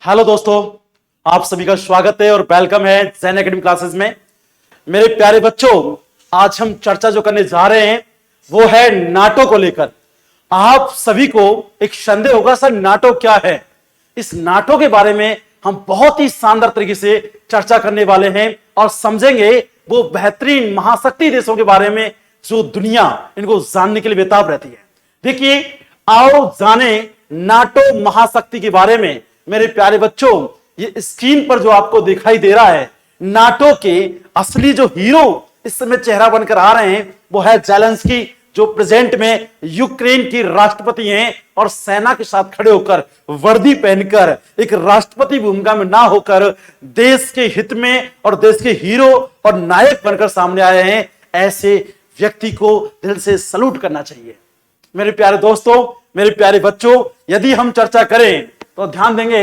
Hello दोस्तों, आप सभी का स्वागत है और वेलकम है जैन एकेडमी क्लासेस में। मेरे प्यारे बच्चों, आज हम चर्चा जो करने जा रहे हैं वो है नाटो को लेकर। आप सभी को एक संदेह होगा, सर नाटो क्या है। इस नाटो के बारे में हम बहुत ही शानदार तरीके से चर्चा करने वाले हैं और समझेंगे वो बेहतरीन महाशक्ति देशों के बारे में जो दुनिया इनको जानने के लिए बेताब रहती है। देखिए, आओ जाने नाटो महाशक्ति के बारे में। मेरे प्यारे बच्चों, ये स्क्रीन पर जो आपको दिखाई दे रहा है, नाटो के असली जो हीरो इस समय चेहरा बनकर आ रहे हैं वो है जेलेंस्की, जो प्रेजेंट में यूक्रेन की राष्ट्रपति हैं और सेना के साथ खड़े होकर वर्दी पहनकर एक राष्ट्रपति भूमिका में ना होकर देश के हित में और देश के हीरो और नायक बनकर सामने आए हैं। ऐसे व्यक्ति को दिल से सैल्यूट करना चाहिए। मेरे प्यारे दोस्तों, मेरे प्यारे बच्चों, यदि हम चर्चा करें तो ध्यान देंगे,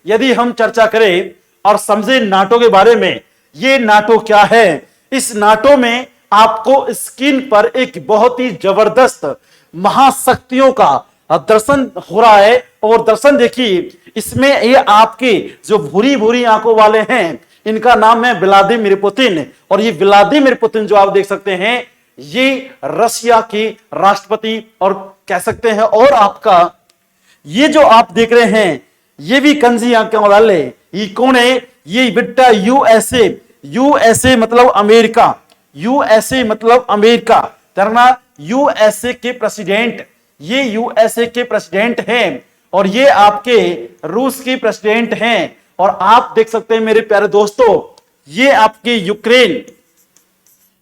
यदि हम चर्चा करें और समझे नाटो के बारे में, ये नाटो क्या है। इस नाटो में आपको स्क्रीन पर एक बहुत ही जबरदस्त महाशक्तियों का दर्शन हो रहा है। और दर्शन देखिए, इसमें ये आपके जो भूरी भूरी आंखों वाले हैं, इनका नाम है व्लादिमीर पुतिन। और ये व्लादिमीर पुतिन जो आप देख सकते हैं, ये रशिया के राष्ट्रपति और कह सकते हैं। और आपका ये जो आप देख रहे हैं, ये भी कंजी आंखों वाले, ये कौन है? ये बेटा यूएसए। यूएसए मतलब अमेरिका, यूएसए मतलब अमेरिका। तरना यूएसए के प्रेसिडेंट, ये यूएसए के प्रेसिडेंट हैं और ये आपके रूस के प्रेसिडेंट हैं। और आप देख सकते हैं मेरे प्यारे दोस्तों, ये आपके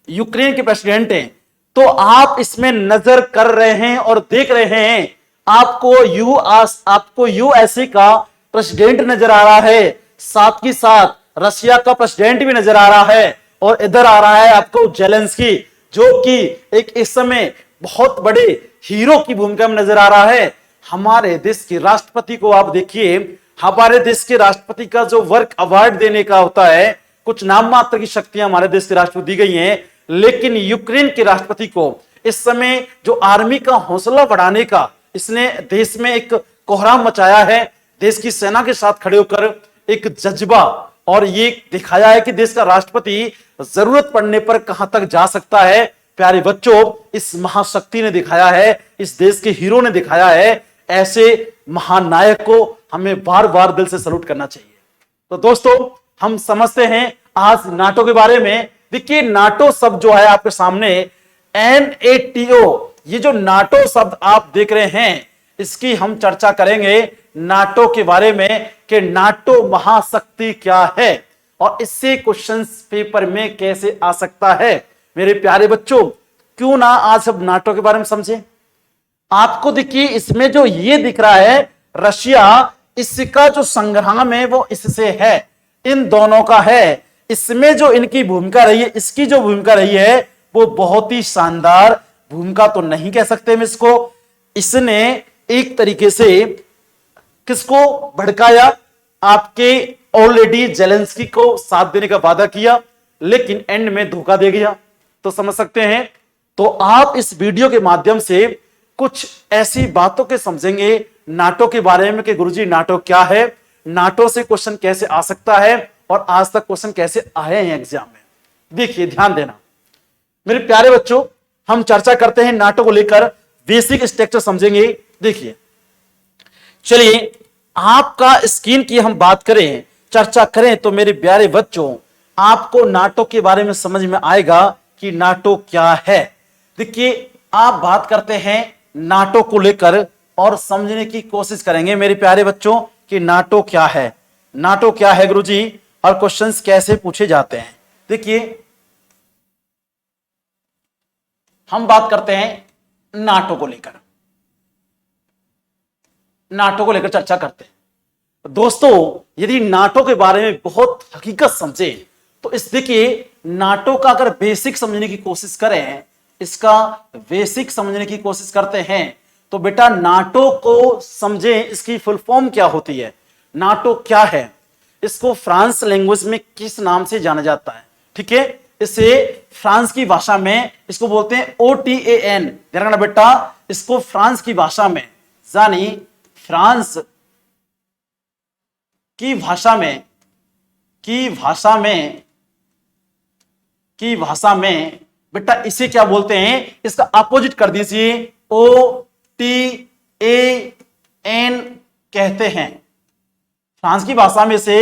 यूक्रेन के प्रेसिडेंट हैं। तो आप इसमें नजर कर रहे हैं और देख रहे हैं, आपको यूएसए का प्रेसिडेंट नजर आ रहा है, साथ ही साथ रशिया का प्रेसिडेंट भी नजर आ रहा है। और इधर आ रहा है आपको जेलेंस्की, जो कि एक इस समय बहुत बड़े हीरो की भूमिका में नजर आ रहा है। हमारे देश के राष्ट्रपति को आप देखिए, हमारे देश के राष्ट्रपति का जो वर्क अवार्ड देने का होता है, कुछ नाम मात्र की शक्तियां हमारे देश के राष्ट्रपति दी गई हैं, लेकिन यूक्रेन के राष्ट्रपति को इस समय जो आर्मी का हौसला बढ़ाने का इसने देश में एक कोहराम मचाया है। देश की सेना के साथ खड़े होकर एक जज्बा, और ये दिखाया है कि देश का राष्ट्रपति जरूरत पड़ने पर कहां तक जा सकता है। प्यारे बच्चों, इस महाशक्ति ने दिखाया है, इस देश के हीरो ने दिखाया है। ऐसे महानायक को हमें बार बार दिल से सैल्यूट करना चाहिए। तो दोस्तों, हम समझते हैं आज नाटो के बारे में। देखिए, नाटो शब्द जो है आपके सामने, NATO, ये जो नाटो शब्द आप देख रहे हैं, इसकी हम चर्चा करेंगे नाटो के बारे में कि नाटो महाशक्ति क्या है और इससे क्वेश्चंस पेपर में कैसे आ सकता है। मेरे प्यारे बच्चों, क्यों ना आज हम नाटो के बारे में समझें। आपको देखिए, इसमें जो ये दिख रहा है रशिया, इसका जो संग्राम है वो इससे है, इन दोनों का है। इसमें जो इनकी भूमिका रही है, इसकी जो भूमिका रही है वो बहुत ही शानदार भूमिका तो नहीं कह सकते हम इसको। इसने एक तरीके से किसको भड़काया? आपके ऑलरेडी जेलेंस्की को साथ देने का वादा किया, लेकिन एंड में धोखा दे गया, तो समझ सकते हैं। तो आप इस वीडियो के माध्यम से कुछ ऐसी बातों के समझेंगे नाटो के बारे में कि गुरुजी नाटो क्या है, नाटो से क्वेश्चन कैसे आ सकता है और आज तक क्वेश्चन कैसे आए हैं एग्जाम में। देखिए, ध्यान देना मेरे प्यारे बच्चों, हम चर्चा करते हैं नाटो को लेकर, बेसिक स्ट्रक्चर समझेंगे। देखिए, चलिए आपका स्क्रीन की हम बात करें, चर्चा करें, तो मेरे प्यारे बच्चों आपको नाटो के बारे में समझ में आएगा कि नाटो क्या है। देखिए, आप बात करते हैं नाटो को लेकर और समझने की कोशिश करेंगे मेरे प्यारे बच्चों कि नाटो क्या है, नाटो क्या है गुरुजी, और क्वेश्चंस कैसे पूछे जाते हैं। देखिए, हम बात करते हैं नाटो को लेकर, नाटो को लेकर चर्चा करते हैं। दोस्तों, यदि नाटो के बारे में बहुत हकीकत समझे तो इस देखिए, नाटो का अगर बेसिक समझने की कोशिश करें, इसका बेसिक समझने की कोशिश करते हैं, तो बेटा नाटो को समझें, इसकी फुल फॉर्म क्या होती है, नाटो क्या है। इसको फ्रांस लैंग्वेज में किस नाम से जाना जाता है? ठीक है, इसे फ्रांस की भाषा में इसको बोलते हैं OTAN। ध्यान रखना बेटा, इसको फ्रांस की भाषा में, यानी फ्रांस की भाषा में बेटा इसे क्या बोलते हैं, इसका अपोजिट कर दीजिए, OTAN कहते हैं। फ्रांस की भाषा में से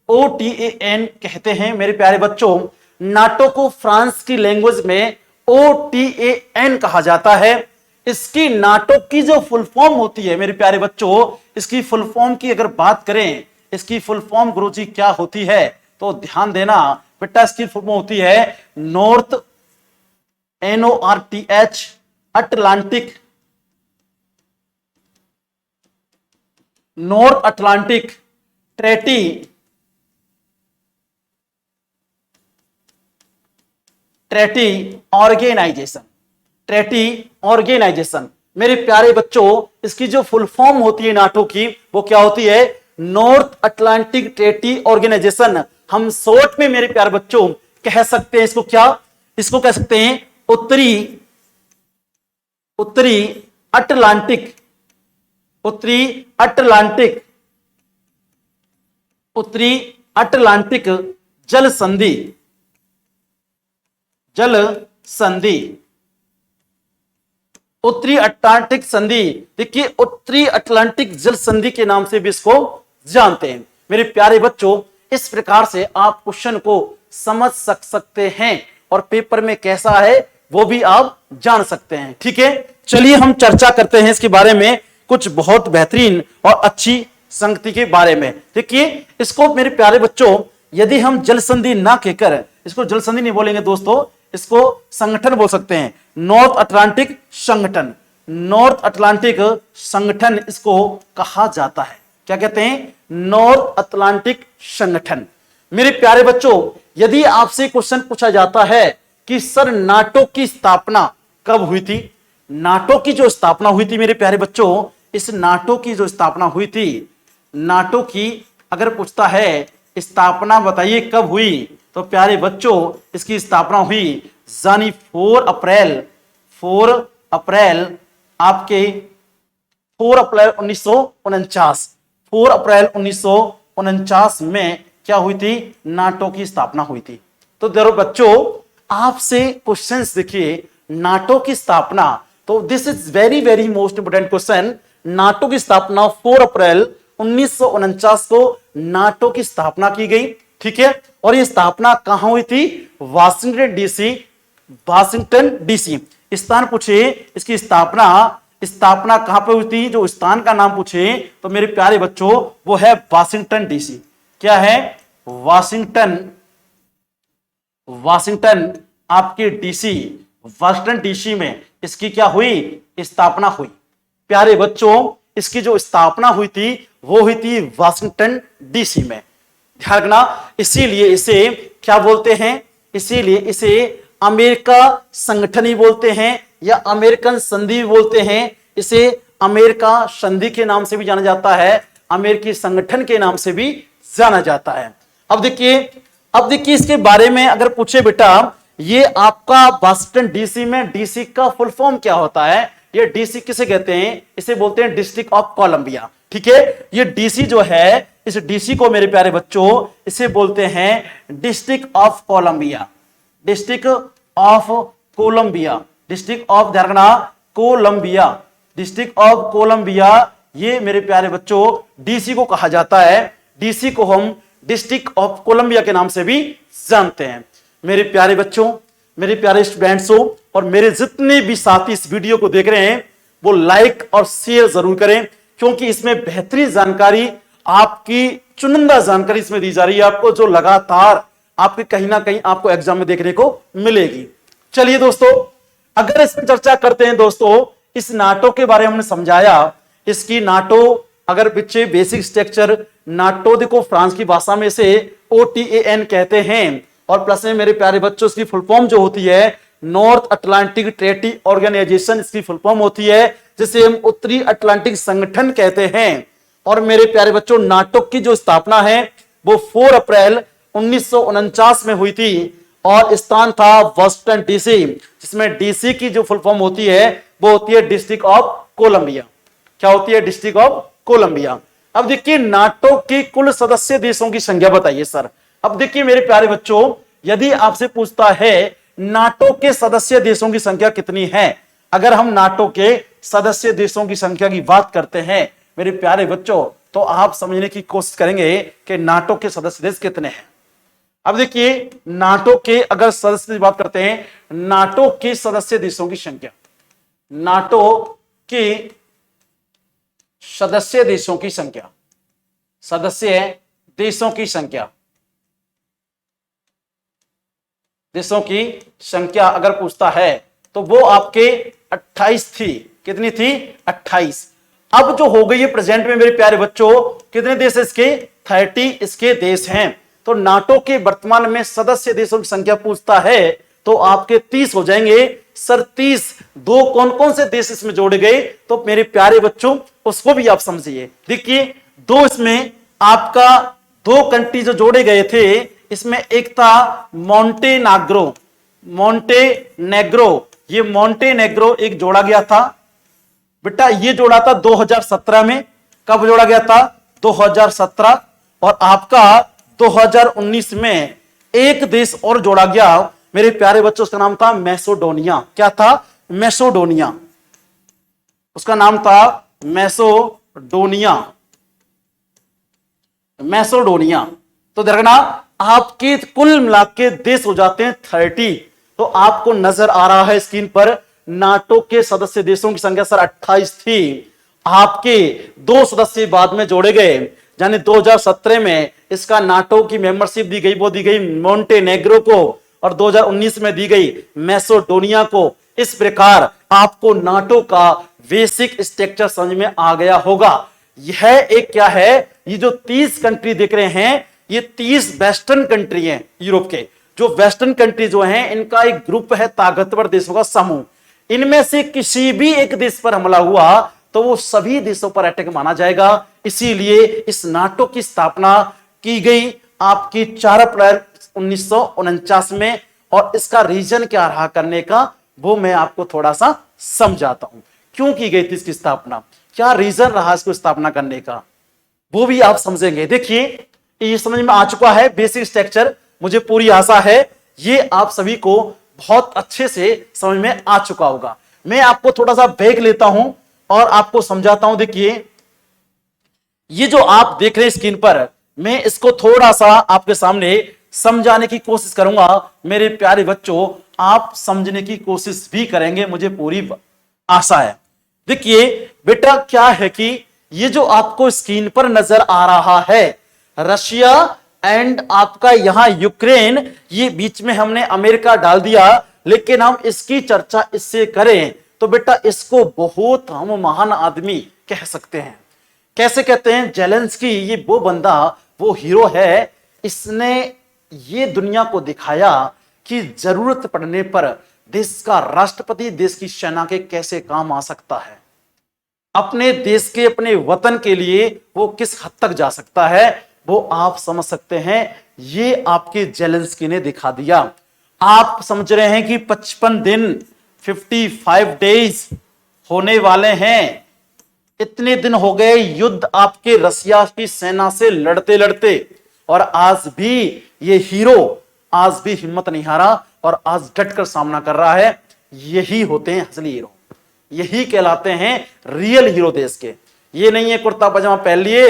OTAN कहते हैं। मेरे प्यारे बच्चों, नाटो को फ्रांस की लैंग्वेज में OTAN कहा जाता है। इसकी नाटो की जो फुल फॉर्म होती है मेरे प्यारे बच्चों, इसकी फुल फॉर्म की अगर बात करें, इसकी फुल फॉर्म गुरुजी क्या होती है, तो ध्यान देना बेटा, इसकी फुल फॉर्म होती है north NORTH Atlantic, north Atlantic treaty organisation. मेरे प्यारे बच्चों, इसकी जो फुल फॉर्म होती है नाटो की, वो क्या होती है, नॉर्थ अटलांटिक ट्रेटी ऑर्गेनाइजेशन। हम शॉर्ट में मेरे प्यारे बच्चों कह सकते हैं इसको क्या, इसको कह सकते हैं उत्तरी अटलांटिक जल संधि। उत्तरी अटलांटिक संधि, देखिए उत्तरी अटलांटिक जल संधि के नाम से भी इसको जानते हैं। मेरे प्यारे बच्चों, इस प्रकार से आप क्वेश्चन को समझ सकते हैं और पेपर में कैसा है वो भी आप जान सकते हैं। ठीक है, चलिए हम चर्चा करते हैं इसके बारे में, कुछ बहुत बेहतरीन और अच्छी संगति के बारे में। देखिए इसको मेरे प्यारे बच्चों, यदि हम जल संधि ना कहकर, इसको जल संधि नहीं बोलेंगे दोस्तों, इसको संगठन बोल सकते हैं, नॉर्थ अटलांटिक संगठन इसको कहा जाता है। क्या कहते हैं, नॉर्थ अटलांटिक संगठन। मेरे प्यारे बच्चों, यदि आपसे क्वेश्चन पूछा जाता है कि सर नाटो की स्थापना कब हुई थी, नाटो की जो स्थापना हुई थी मेरे प्यारे बच्चों, इस नाटो की जो स्थापना हुई थी, नाटो की अगर पूछता है स्थापना बताइए कब हुई, तो प्यारे बच्चों इसकी स्थापना हुई यानी 4 अप्रैल आपके 4 अप्रैल 1949 में क्या हुई थी, नाटो की स्थापना हुई थी। तो देखो बच्चों, आपसे क्वेश्चंस देखिए, नाटो की स्थापना, तो this is very very most important question. NATO की स्थापना 4 अप्रैल 1949 को नाटो की स्थापना की गई। ठीक है, और ये स्थापना कहां हुई थी, वाशिंगटन डीसी। स्थान पूछे इसकी स्थापना कहां पर हुई थी, जो स्थान का नाम पूछे तो मेरे प्यारे बच्चों वो है वाशिंगटन डीसी। क्या है, वाशिंगटन आपके डीसी, वाशिंगटन डीसी में इसकी क्या हुई, स्थापना हुई। प्यारे बच्चों, इसकी जो स्थापना हुई थी वो हुई थी वाशिंगटन डीसी में। ध्यान रखना, इसीलिए इसे क्या बोलते हैं, इसीलिए इसे अमेरिका संगठन ही बोलते हैं या अमेरिकन संधि बोलते हैं। इसे अमेरिका संधि के नाम से भी जाना जाता है, अमेरिकी संगठन के नाम से भी जाना जाता है। अब देखिए इसके बारे में अगर पूछे बेटा, ये आपका वाशिंगटन डीसी में डीसी का फुल फॉर्म क्या होता है, ये डीसी किसे कहते हैं, इसे बोलते हैं डिस्ट्रिक्ट ऑफ कोलंबिया। ठीक है, ये डीसी जो है, इस डीसी को मेरे प्यारे बच्चों इसे बोलते हैं district of Columbia, district of Columbia. ये मेरे प्यारे बच्चों डीसी को कहा जाता है, डीसी को हम डिस्ट्रिक्ट ऑफ कोलंबिया के नाम से भी जानते हैं। मेरे प्यारे बच्चों, मेरे प्यारे स्टूडेंट्सों और मेरे जितने भी साथी इस वीडियो को देख रहे हैं वो लाइक और शेयर जरूर करें, क्योंकि इसमें बेहतरीन जानकारी, आपकी चुनिंदा जानकारी इसमें दी जा रही है आपको, जो लगातार आपके कहीं ना कहीं आपको एग्जाम में देखने को मिलेगी। चलिए दोस्तों, अगर इस पर चर्चा करते हैं दोस्तों, इस नाटो के बारे में हमने समझाया, इसकी नाटो अगर बच्चे बेसिक स्ट्रक्चर, नाटो देखो फ्रांस की भाषा में से OTAN कहते हैं, और प्लस में मेरे प्यारे बच्चों इसकी फुल फॉर्म जो होती है नॉर्थ अटलांटिक ट्रेटी ऑर्गेनाइजेशन, इसकी फुल फॉर्म होती है जिसे हम उत्तरी अटलांटिक संगठन कहते हैं। और मेरे प्यारे बच्चों, नाटो की जो स्थापना है वो 4 अप्रैल 1949 में हुई थी और स्थान था वाशिंगटन डीसी, जिसमें डीसी की जो फुल फॉर्म होती है वो होती है डिस्ट्रिक्ट ऑफ कोलंबिया। क्या होती है, डिस्ट्रिक्ट ऑफ कोलंबिया। अब देखिए नाटो के कुल सदस्य देशों की संख्या बताइए सर। अब देखिए मेरे प्यारे बच्चों, यदि आपसे पूछता है नाटो के सदस्य देशों की संख्या कितनी है, अगर हम नाटो के सदस्य देशों की संख्या की बात करते हैं मेरे प्यारे बच्चों, तो आप समझने की कोशिश करेंगे कि नाटो के सदस्य देश कितने हैं। अब देखिए नाटो के अगर सदस्य की बात करते हैं, नाटो के सदस्य देशों की संख्या, नाटो के सदस्य देशों की संख्या, सदस्य देशों की संख्या, देशों की संख्या अगर पूछता है तो वो आपके 28 थी। कितनी थी? 28। अब जो हो गई है प्रेजेंट में मेरे प्यारे बच्चों, कितने देश इसके? 30 इसके देश हैं। तो नाटो के वर्तमान में सदस्य देशों की संख्या पूछता है तो आपके 30 हो जाएंगे सर। 30 दो कौन कौन से देश इसमें जोड़े गए तो मेरे प्यारे बच्चों उसको भी आप समझिए। देखिए दो इसमें आपका दो कंट्री जो जोड़े गए थे, इसमें एक था मोंटेनेग्रो, मोंटेनेग्रो, ये मोंटेनेग्रो एक जोड़ा गया था बेटा, ये जोड़ा था 2017 में। कब जोड़ा गया था? 2017। और आपका 2019 में एक देश और जोड़ा गया मेरे प्यारे बच्चों, उसका नाम था मैसेडोनिया। क्या था? मैसेडोनिया, उसका नाम था मैसेडोनिया, मैसेडोनिया। तो देखना आपके कुल मिला के देश हो जाते हैं 30। तो आपको नजर आ रहा है स्क्रीन पर नाटो के सदस्य देशों की संख्या सर 28 थी। आपके दो सदस्य बाद में जोड़े गए, यानी 2017 में इसका नाटो की मेंबरशिप दी गई, वो दी गई मोंटेनेग्रो को, और 2019 में दी गई मैसेडोनिया को। इस प्रकार आपको नाटो का बेसिक स्ट्रक्चर समझ में आ गया होगा। यह एक क्या है, ये जो 30 कंट्री दिख रहे हैं ये 30 वेस्टर्न कंट्री हैं यूरोप के। जो वेस्टर्न कंट्री जो हैं इनका एक ग्रुप है, ताकतवर देशों का समूह। इनमें से किसी भी एक देश पर हमला हुआ तो वो सभी देशों पर अटैक माना जाएगा। इसीलिए इस नाटो की स्थापना की गई आपकी 4 अप्रैल 1949 में। और इसका रीजन क्या रहा करने का वो मैं आपको थोड़ा सा समझाता हूं। क्यों की गई थी इसकी स्थापना, क्या रीजन रहा इसको स्थापना करने का, वो भी आप समझेंगे। देखिए ये समझ में आ चुका है बेसिक स्ट्रक्चर, मुझे पूरी आशा है ये आप सभी को बहुत अच्छे से समझ में आ चुका होगा। मैं आपको थोड़ा सा ब्रेक लेता हूं और आपको समझाता हूं। देखिए ये जो आप देख रहे हैं स्क्रीन पर, मैं इसको थोड़ा सा आपके सामने समझाने की कोशिश करूंगा। मेरे प्यारे बच्चों आप समझने की कोशिश भी करेंगे, मुझे पूरी आशा है। देखिए बेटा क्या है कि ये जो आपको स्क्रीन पर नजर आ रहा है रशिया एंड आपका यहां यूक्रेन, ये बीच में हमने अमेरिका डाल दिया, लेकिन हम इसकी चर्चा इससे करें तो बेटा इसको बहुत हम महान आदमी कह सकते हैं। कैसे कहते हैं? जेलेंस्की ये वो बंदा, वो हीरो है, इसने ये दुनिया को दिखाया कि जरूरत पड़ने पर देश का राष्ट्रपति देश की सेना के कैसे काम आ सकता है, अपने देश के अपने वतन के लिए वो किस हद तक जा सकता है, वो आप समझ सकते हैं। ये आपके जेलेंस्की ने दिखा दिया। आप समझ रहे हैं कि 55 दिन 55 डेज होने वाले हैं। इतने दिन हो गए युद्ध आपके रसिया की सेना से लड़ते लड़ते, और आज भी ये हीरो आज भी हिम्मत नहीं हारा और आज डटकर सामना कर रहा है। यही होते हैं असली हीरो, यही कहलाते हैं रियल हीरो देश के। ये नहीं है कुर्ता पजामा पहन लिए,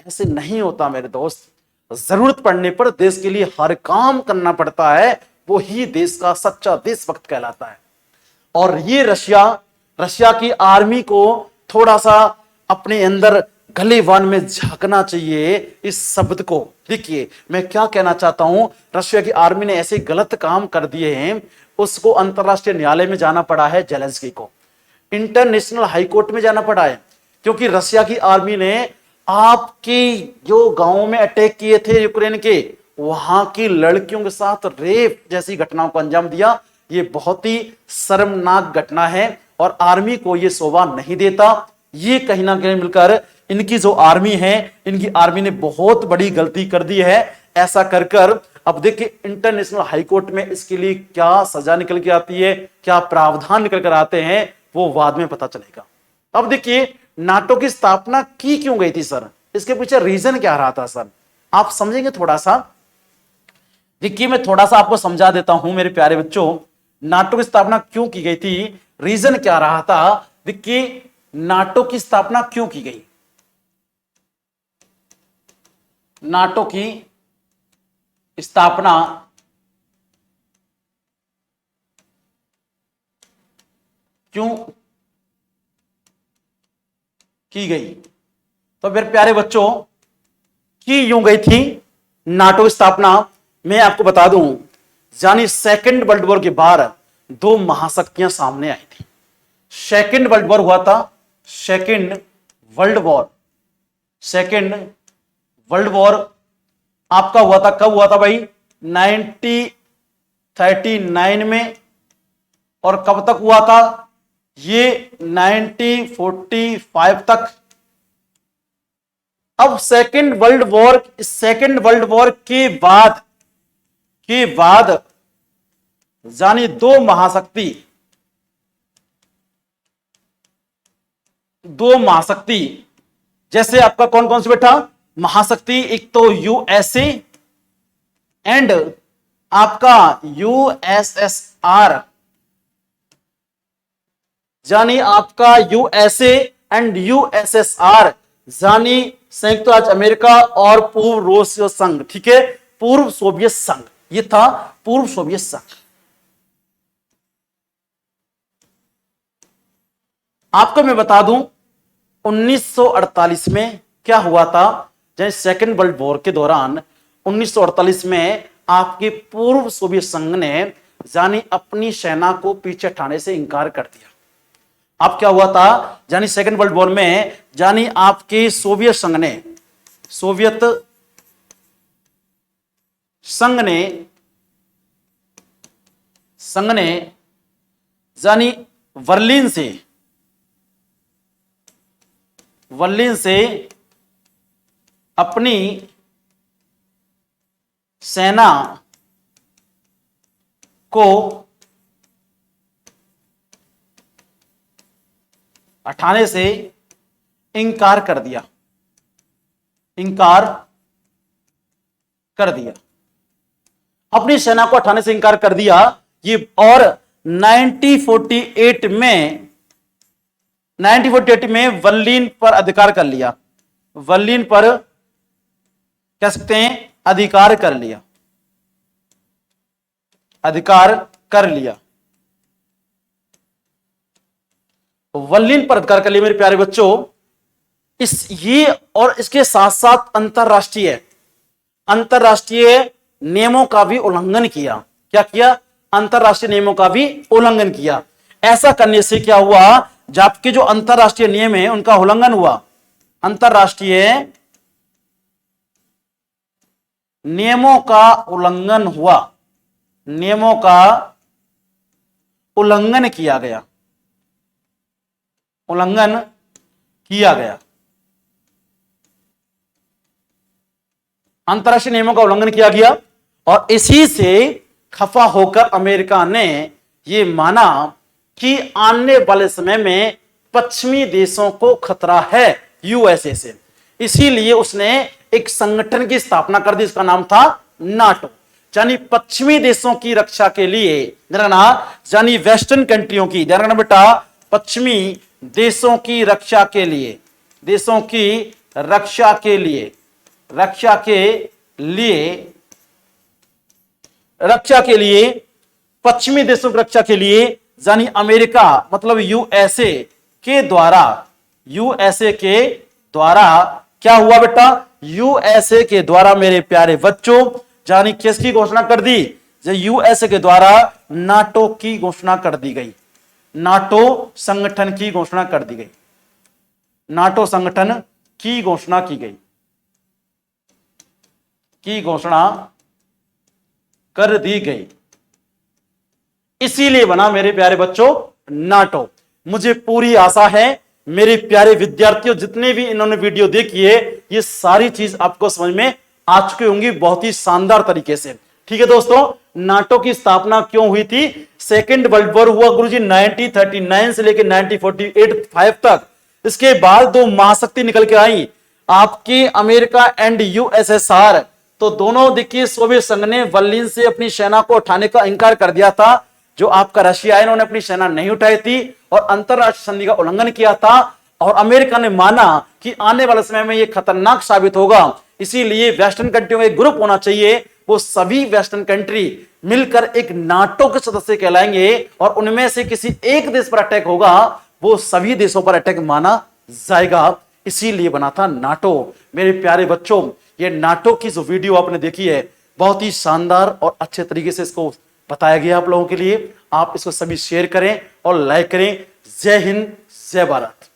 ऐसे नहीं होता मेरे दोस्त। जरूरत पड़ने पर देश के लिए हर काम करना पड़ता है, वो ही देश का सच्चा देशभक्त कहलाता है। और ये रशिया की आर्मी को थोड़ा सा अपने अंदर गलेवान में झांकना चाहिए इस शब्द को। देखिए मैं क्या कहना चाहता हूं, रशिया की आर्मी ने ऐसे गलत काम कर दिए हैं, उसको अंतरराष्ट्रीय न्यायालय में जाना पड़ा है जेलेंस्की को, इंटरनेशनल हाई कोर्ट में जाना पड़ा है, क्योंकि रशिया की आर्मी ने आपकी जो गांवों में अटैक किए थे यूक्रेन के, वहां की लड़कियों के साथ रेप जैसी घटनाओं को अंजाम दिया। ये बहुत ही शर्मनाक घटना है और आर्मी को ये शोभा नहीं देता। ये कहीं ना कहीं मिलकर इनकी जो आर्मी है, इनकी आर्मी ने बहुत बड़ी गलती कर दी है ऐसा कर कर। अब देखिए इंटरनेशनल हाई कोर्ट में इसके लिए क्या सजा निकल के आती है, क्या प्रावधान निकल कर आते हैं, वो बाद में पता चलेगा। अब देखिए नाटो की स्थापना की क्यों गई थी सर, इसके पीछे रीजन क्या रहा था सर, आप समझेंगे थोड़ा सा। देखिए मैं थोड़ा सा आपको समझा देता हूं मेरे प्यारे बच्चों, नाटो की स्थापना क्यों की गई थी, रीजन क्या रहा था। देखिए नाटो की स्थापना क्यों की गई, नाटो की स्थापना क्यों की गई, तो मेरे प्यारे बच्चों की यूं गई थी नाटो की स्थापना, मैं आपको बता दूं, यानी सेकेंड वर्ल्ड वॉर के बाद दो महाशक्तियां सामने आई थी। सेकेंड वर्ल्ड वॉर हुआ था, second world war, second world war आपका हुआ था, कब हुआ था भाई, 1939 में, और कब तक हुआ था ये 1945 तक। अब सेकेंड वर्ल्ड वॉर के बाद यानी दो महाशक्ति जैसे आपका कौन कौन सी बेटा महाशक्ति, एक तो यूएसए एंड आपका यूएसएसआर, यानी आपका यूएसए एंड यूएसएसआर यानी संयुक्त राज्य अमेरिका और पूर्व रूस संघ, ठीक है, पूर्व सोवियत संघ, ये था पूर्व सोवियत संघ। आपको मैं बता दूं 1948 में क्या हुआ था, जैसे सेकेंड वर्ल्ड वॉर के दौरान 1948 में आपके पूर्व सोवियत संघ ने यानी अपनी सेना को पीछे हटाने से इंकार कर दिया। अब क्या हुआ था, यानी सेकेंड वर्ल्ड वॉर में यानी आपके सोवियत संघ ने यानी बर्लिन से अपनी सेना को हटाने से इंकार कर दिया, अपनी सेना को हटाने से इंकार कर दिया ये। और 1948 में बर्लिन पर अधिकार कर लिया, बर्लिन पर कह सकते हैं अधिकार कर लिया। बर्लिन पर अधिकार कर लिया मेरे प्यारे बच्चों। ये और इसके साथ साथ अंतरराष्ट्रीय नियमों का भी उल्लंघन किया। क्या किया, अंतरराष्ट्रीय नियमों का भी उल्लंघन किया। ऐसा करने से क्या हुआ, जबकि जो अंतरराष्ट्रीय नियम है उनका उल्लंघन हुआ, अंतरराष्ट्रीय नियमों का उल्लंघन किया गया, अंतरराष्ट्रीय नियमों का उल्लंघन किया गया। और इसी से खफा होकर अमेरिका ने यह माना कि आने वाले समय में पश्चिमी देशों को खतरा है यूएसए से, इसीलिए उसने एक संगठन की स्थापना कर दी, इसका नाम था नाटो, यानी पश्चिमी देशों की रक्षा के लिए, यानी वेस्टर्न कंट्रियों की, ध्यान रखना बेटा, पश्चिमी देशों की रक्षा के लिए, पश्चिमी देशों की रक्षा के लिए, यानी अमेरिका मतलब यूएसए के द्वारा क्या हुआ बेटा, यूएसए के द्वारा मेरे प्यारे बच्चों, यानी किसकी घोषणा कर दी, यूएसए के द्वारा नाटो की घोषणा कर दी गई, नाटो संगठन की घोषणा कर दी गई, नाटो संगठन की घोषणा कर दी गई। इसीलिए बना मेरे प्यारे बच्चों नाटो। मुझे पूरी आशा है मेरे प्यारे विद्यार्थियों, जितने भी इन्होंने वीडियो देखी है, ये सारी चीज आपको समझ में आ चुकी होंगी बहुत ही शानदार तरीके से। ठीक है दोस्तों, नाटो की स्थापना क्यों हुई थी, सेकेंड वर्ल्ड वॉर हुआ गुरुजी 1939 से लेकर 1945 तक, इसके बाद दो महाशक्ति निकल के आई, आपकी अमेरिका एंड यूएसएसआर। तो दोनों देखिए सोवियत संघ ने बर्लिन से अपनी सेना को उठाने का इंकार कर दिया था, जो आपका रशिया है इन्होंने अपनी सेना नहीं उठाई थी और अंतरराष्ट्रीय संधि का उल्लंघन किया था। और अमेरिका ने माना कि आने वाले समय में यह खतरनाक साबित होगा, इसीलिए वेस्टर्न कंट्रियों का एक ग्रुप होना चाहिए, वो सभी वेस्टर्न कंट्री मिलकर एक नाटो के सदस्य कहलाएंगे और उनमें से किसी एक देश पर अटैक होगा वो सभी देशों पर अटैक माना जाएगा। इसीलिए बना था नाटो। मेरे प्यारे बच्चों, ये नाटो की जो वीडियो आपने देखी है बहुत ही शानदार और अच्छे तरीके से इसको बताया गया आप लोगों के लिए। आप इसको सभी शेयर करें और लाइक करें। जय हिंद, जय भारत।